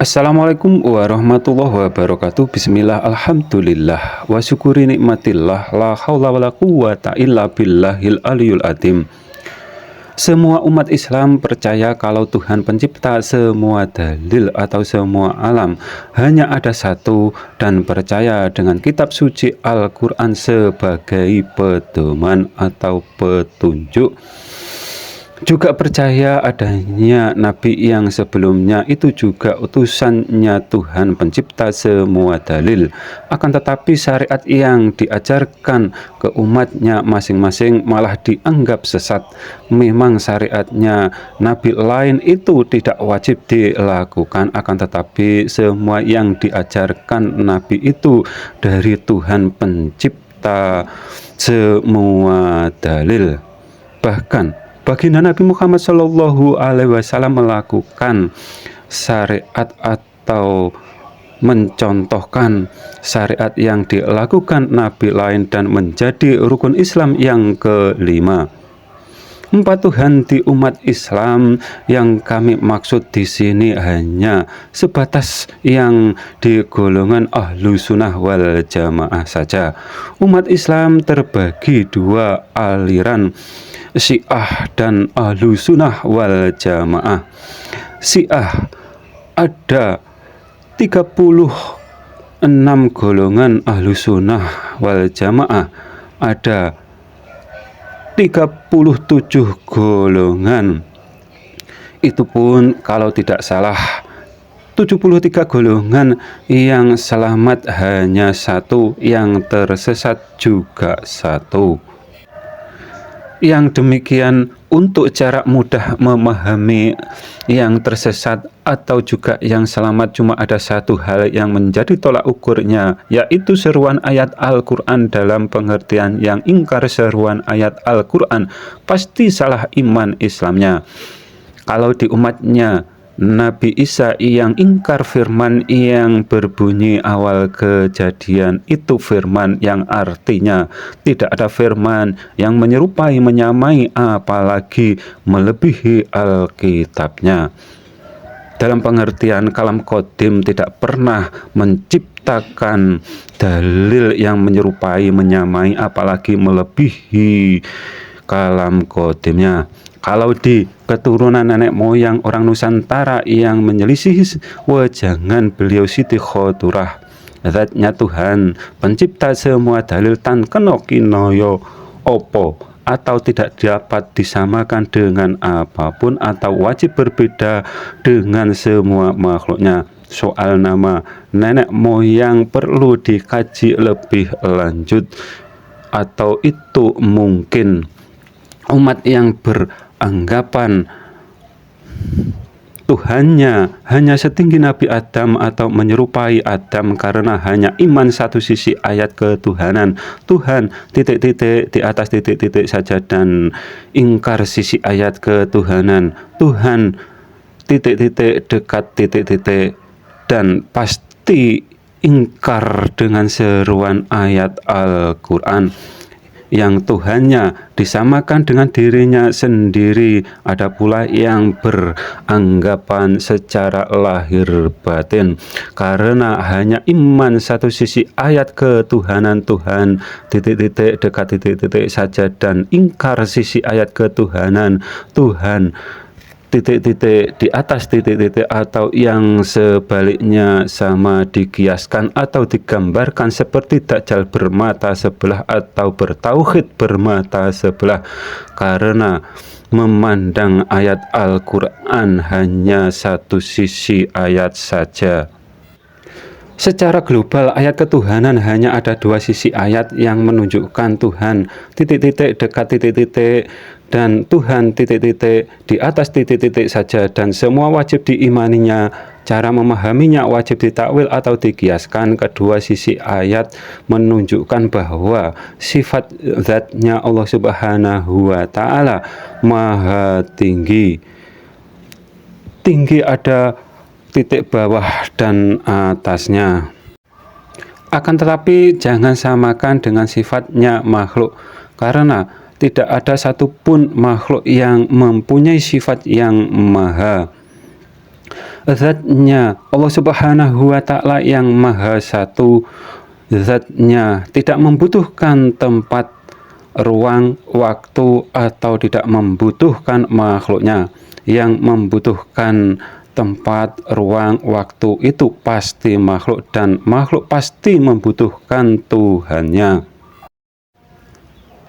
Assalamualaikum warahmatullahi wabarakatuh. Bismillah, alhamdulillah, wa syukuri nikmatillah, la haula wala quwata illa billahil aliyul azim. Semua umat Islam percaya kalau Tuhan pencipta semua dalil atau semua alam hanya ada satu, dan percaya dengan kitab suci Al-Quran sebagai pedoman atau petunjuk. Juga percaya adanya nabi yang sebelumnya itu juga utusannya Tuhan pencipta semua dalil. Akan tetapi syariat yang diajarkan ke umatnya masing-masing malah dianggap sesat. Memang syariatnya nabi lain itu tidak wajib dilakukan, akan tetapi semua yang diajarkan nabi itu dari Tuhan pencipta semua dalil. Bahkan baginda Nabi Muhammad Shallallahu Alaihi Wasallam melakukan syariat atau mencontohkan syariat yang dilakukan nabi lain dan menjadi rukun Islam yang kelima. Empat Tuhan di umat Islam yang kami maksud di sini hanya sebatas yang di golongan ahlu sunnah wal jamaah saja. Umat Islam terbagi dua aliran, Syiah dan ahlu sunnah wal jamaah. Syiah ada 36 golongan, ahlu sunnah wal jamaah ada 37 golongan. Itu pun kalau tidak salah 73 golongan yang selamat hanya satu, yang tersesat juga satu. Yang demikian untuk cara mudah memahami yang tersesat atau juga yang selamat cuma ada satu hal yang menjadi tolak ukurnya, yaitu seruan ayat Al-Quran. Dalam pengertian yang ingkar seruan ayat Al-Quran pasti salah iman Islamnya. Kalau di umatnya Nabi Isa yang ingkar firman yang berbunyi awal kejadian, itu firman yang artinya tidak ada firman yang menyerupai, menyamai, apalagi melebihi Alkitabnya. Dalam pengertian kalam qadim tidak pernah menciptakan dalil yang menyerupai, menyamai, apalagi melebihi kalam qadimnya. Kalau di keturunan nenek moyang orang Nusantara yang menyelisihi wejangan beliau Siti Khoturah, zatnya Tuhan pencipta semua dalil tan kena kinoyo opo, atau tidak dapat disamakan dengan apapun, atau wajib berbeda dengan semua makhluknya. Soal nama nenek moyang perlu dikaji lebih lanjut, atau itu mungkin umat yang beranggapan Tuhannya hanya setinggi Nabi Adam atau menyerupai Adam karena hanya iman satu sisi ayat ketuhanan, Tuhan titik-titik di atas titik-titik saja, dan ingkar sisi ayat ketuhanan, Tuhan titik-titik dekat titik-titik, dan pasti ingkar dengan seruan ayat Al-Quran yang Tuhannya disamakan dengan dirinya sendiri. Ada pula yang beranggapan secara lahir batin karena hanya iman satu sisi ayat ketuhanan, Tuhan titik-titik dekat titik-titik saja, dan ingkar sisi ayat ketuhanan, Tuhan titik-titik di atas titik-titik, atau yang sebaliknya sama dikiaskan atau digambarkan seperti Dajjal bermata sebelah atau bertauhid bermata sebelah karena memandang ayat Al-Quran hanya satu sisi ayat saja. Secara global ayat ketuhanan hanya ada dua sisi ayat yang menunjukkan Tuhan titik-titik dekat titik-titik dan Tuhan titik-titik di atas titik-titik saja, dan semua wajib diimaninya. Cara memahaminya wajib ditakwil atau dikiaskan. Kedua sisi ayat menunjukkan bahwa sifat zatnya Allah Subhanahu wa Ta'ala maha tinggi. Tinggi ada titik bawah dan atasnya. Akan tetapi jangan samakan dengan sifatnya makhluk, karena tidak ada satupun makhluk yang mempunyai sifat yang maha. Zatnya Allah Subhanahu wa Ta'ala yang Maha Satu, zatnya tidak membutuhkan tempat, ruang, waktu, atau tidak membutuhkan makhluknya. Yang membutuhkan tempat, ruang, waktu itu pasti makhluk, dan makhluk pasti membutuhkan Tuhannya.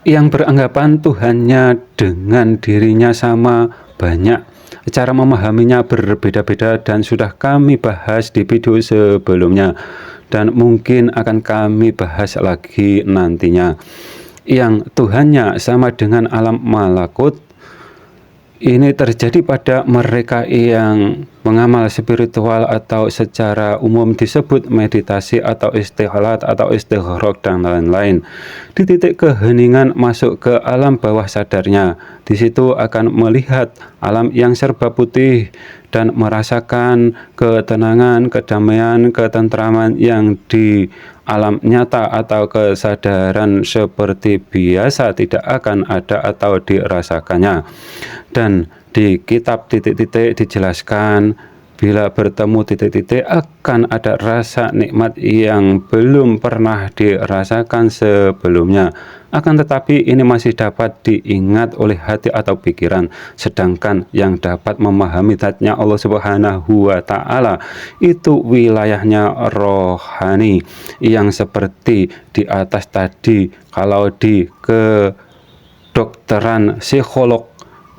Yang beranggapan Tuhannya dengan dirinya sama, banyak. Cara memahaminya berbeda-beda dan sudah kami bahas di video sebelumnya, dan mungkin akan kami bahas lagi nantinya. Yang Tuhannya sama dengan alam malakut, ini terjadi pada mereka yang mengamal spiritual atau secara umum disebut meditasi atau istighlat atau istighraq dan lain-lain. Di titik keheningan masuk ke alam bawah sadarnya, di situ akan melihat alam yang serba putih dan merasakan ketenangan, kedamaian, ketentraman yang di alam nyata atau kesadaran seperti biasa tidak akan ada atau dirasakannya. Dan di kitab titik-titik dijelaskan, bila bertemu titik-titik akan ada rasa nikmat yang belum pernah dirasakan sebelumnya. Akan tetapi ini masih dapat diingat oleh hati atau pikiran. Sedangkan yang dapat memahami zatnya Allah Subhanahu wa Ta'ala itu wilayahnya rohani, yang seperti di atas tadi. Kalau di kedokteran psikolog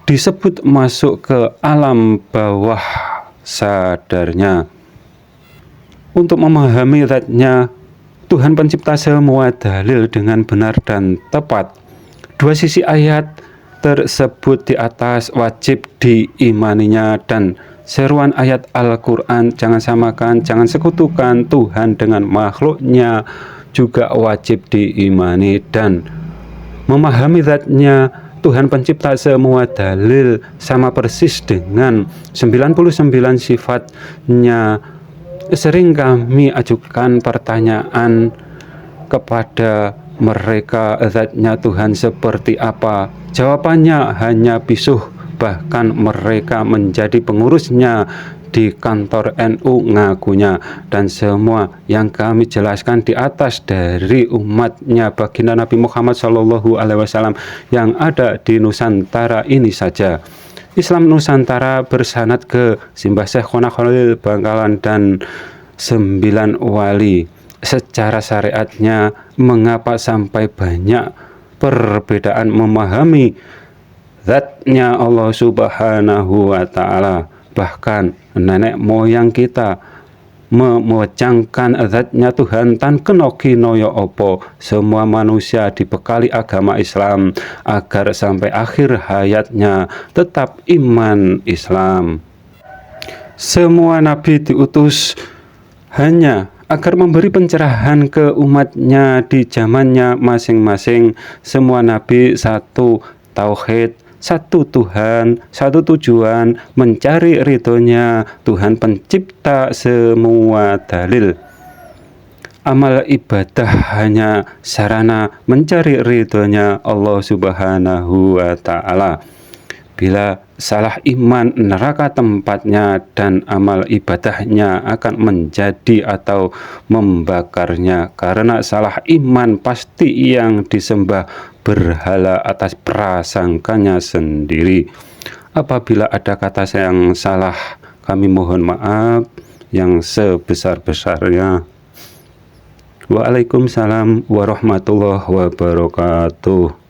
disebut masuk ke alam bawah sadarnya. Untuk memahami zatnya Tuhan pencipta semua dalil dengan benar dan tepat. Dua sisi ayat tersebut di atas wajib diimaninya, dan seruan ayat Al-Quran, jangan samakan, jangan sekutukan Tuhan dengan makhluknya, juga wajib diimani. Dan memahami zatnya Tuhan pencipta semua dalil sama persis dengan 99 sifatnya. Sering kami ajukan pertanyaan kepada mereka, zatnya Tuhan seperti apa? Jawabannya hanya bisuh, bahkan mereka menjadi pengurusnya di kantor NU ngakunya. Dan semua yang kami jelaskan di atas dari umatnya baginda Nabi Muhammad SAW yang ada di Nusantara ini saja. Islam Nusantara bersanad ke Simbah Syekh Khalil Bangkalan dan 9 wali. Secara syariatnya, mengapa sampai banyak perbedaan memahami zatnya Allah Subhanahu wa Ta'ala? Bahkan nenek moyang kita memojangkan zatnya Tuhan tan kenoki noyo opo. Semua manusia dibekali agama Islam agar sampai akhir hayatnya tetap iman Islam. Semua nabi diutus hanya agar memberi pencerahan ke umatnya di zamannya masing-masing. Semua nabi satu tauhid, satu Tuhan, satu tujuan, mencari ridhonya Tuhan pencipta semua dalil. Amal ibadah hanya sarana mencari ridhonya Allah Subhanahu wa Ta'ala. Bila salah iman, neraka tempatnya, dan amal ibadahnya akan menjadi atau membakarnya. Karena salah iman pasti yang disembah berhala atas prasangkanya sendiri. Apabila ada kata yang salah, kami mohon maaf yang sebesar-besarnya. Waalaikumsalam warahmatullahi wabarakatuh.